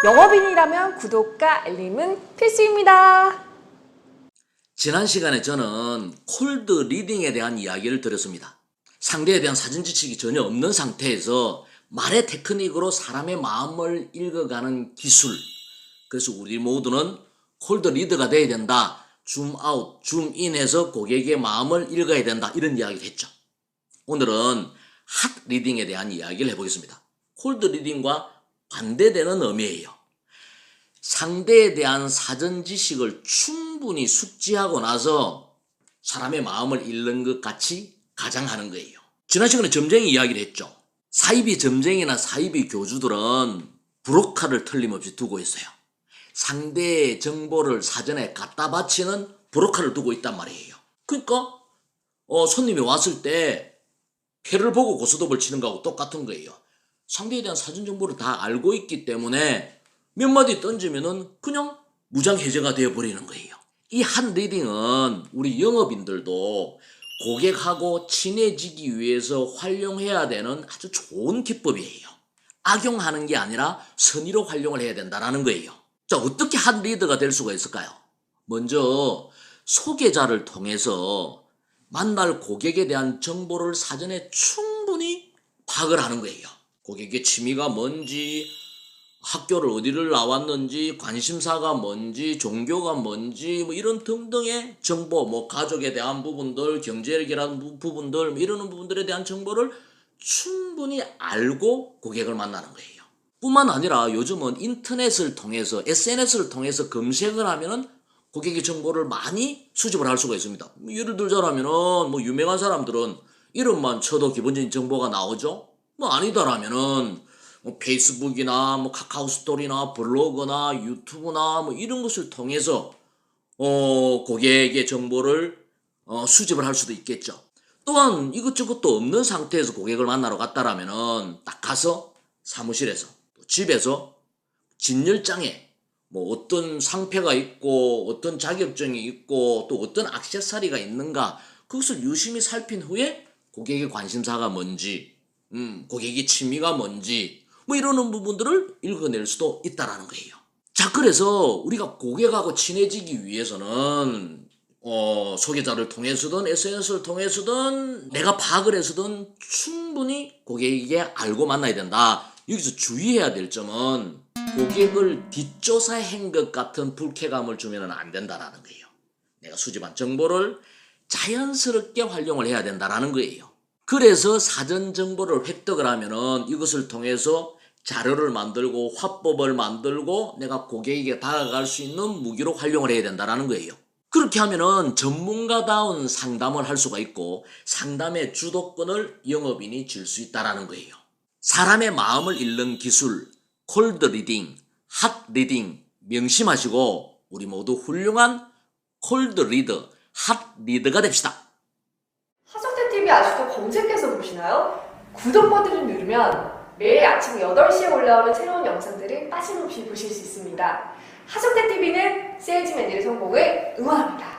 영업인이라면 구독과 알림은 필수입니다. 지난 시간에 저는 콜드 리딩에 대한 이야기를 드렸습니다. 상대에 대한 사전 지식이 전혀 없는 상태에서 말의 테크닉으로 사람의 마음을 읽어가는 기술. 그래서 우리 모두는 콜드 리더가 돼야 된다. 줌아웃, 줌인해서 고객의 마음을 읽어야 된다. 이런 이야기를 했죠. 오늘은 핫 리딩에 대한 이야기를 해보겠습니다. 콜드 리딩과 반대되는 의미예요. 상대에 대한 사전 지식을 충분히 숙지하고 나서 사람의 마음을 읽는 것 같이 가장하는 거예요. 지난 시간에 점쟁이 이야기를 했죠. 사이비 점쟁이나 사이비 교주들은 브로커를 틀림없이 두고 있어요. 상대의 정보를 사전에 갖다 바치는 브로커를 두고 있단 말이에요. 그러니까 손님이 왔을 때 패를 보고 고스톱을 치는 거하고 똑같은 거예요. 상대에 대한 사전 정보를 다 알고 있기 때문에 몇 마디 던지면은 그냥 무장해제가 되어버리는 거예요. 이 한 리딩은 우리 영업인들도 고객하고 친해지기 위해서 활용해야 되는 아주 좋은 기법이에요. 악용하는 게 아니라 선의로 활용을 해야 된다는 거예요. 자, 어떻게 한 리더가 될 수가 있을까요? 먼저 소개자를 통해서 만날 고객에 대한 정보를 사전에 충분히 파악을 하는 거예요. 고객의 취미가 뭔지, 학교를 어디를 나왔는지, 관심사가 뭔지, 종교가 뭔지, 이런 등등의 정보, 가족에 대한 부분들, 경제력이라는 부분들, 이런 부분들에 대한 정보를 충분히 알고 고객을 만나는 거예요. 뿐만 아니라 요즘은 인터넷을 통해서, SNS를 통해서 검색을 하면은 고객의 정보를 많이 수집을 할 수가 있습니다. 예를 들자라면은, 유명한 사람들은 이름만 쳐도 기본적인 정보가 나오죠? 아니다라면은, 페이스북이나 카카오 스토리나 블로그나 유튜브나 이런 것을 통해서 고객의 정보를 수집을 할 수도 있겠죠. 또한 이것저것도 없는 상태에서 고객을 만나러 갔다라면은 딱 가서 사무실에서 또 집에서 진열장에 어떤 상패가 있고 어떤 자격증이 있고 또 어떤 액세서리가 있는가 그것을 유심히 살핀 후에 고객의 관심사가 뭔지 고객의 취미가 뭔지 이러는 부분들을 읽어낼 수도 있다라는 거예요. 자, 그래서 우리가 고객하고 친해지기 위해서는 소개자를 통해서든 SNS를 통해서든 내가 파악을 해서든 충분히 고객에게 알고 만나야 된다. 여기서 주의해야 될 점은 고객을 뒷조사한 것 같은 불쾌감을 주면 안 된다라는 거예요. 내가 수집한 정보를 자연스럽게 활용을 해야 된다라는 거예요. 그래서 사전 정보를 획득을 하면은 이것을 통해서 자료를 만들고 화법을 만들고 내가 고객에게 다가갈 수 있는 무기로 활용을 해야 된다는 거예요. 그렇게 하면은 전문가다운 상담을 할 수가 있고 상담의 주도권을 영업인이 질 수 있다는 거예요. 사람의 마음을 읽는 기술, 콜드 리딩, 핫 리딩 명심하시고 우리 모두 훌륭한 콜드 리더, 핫 리더가 됩시다. 하석대TV 아직도 검색해서 보시나요? 구독 버튼을 누르면 매일 아침 8시에 올라오는 새로운 영상들을 빠짐없이 보실 수 있습니다. 하석대TV는 세일즈맨들의 성공을 응원합니다.